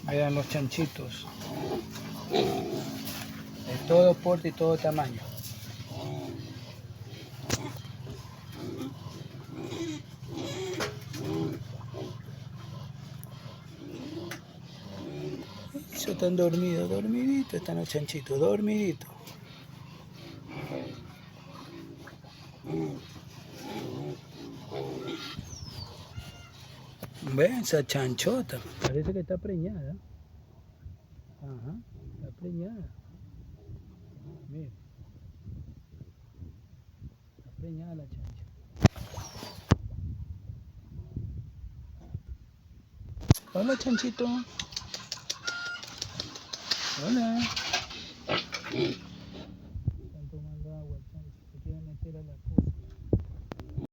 Vean los chanchitos. De todo porte y todo tamaño. Eso están dormidos, dormiditos están los chanchitos, dormiditos. Ven esa chanchota, parece que está preñada. Ajá, está preñada. Mira, está preñada la chancha. Hola chanchito. Hola.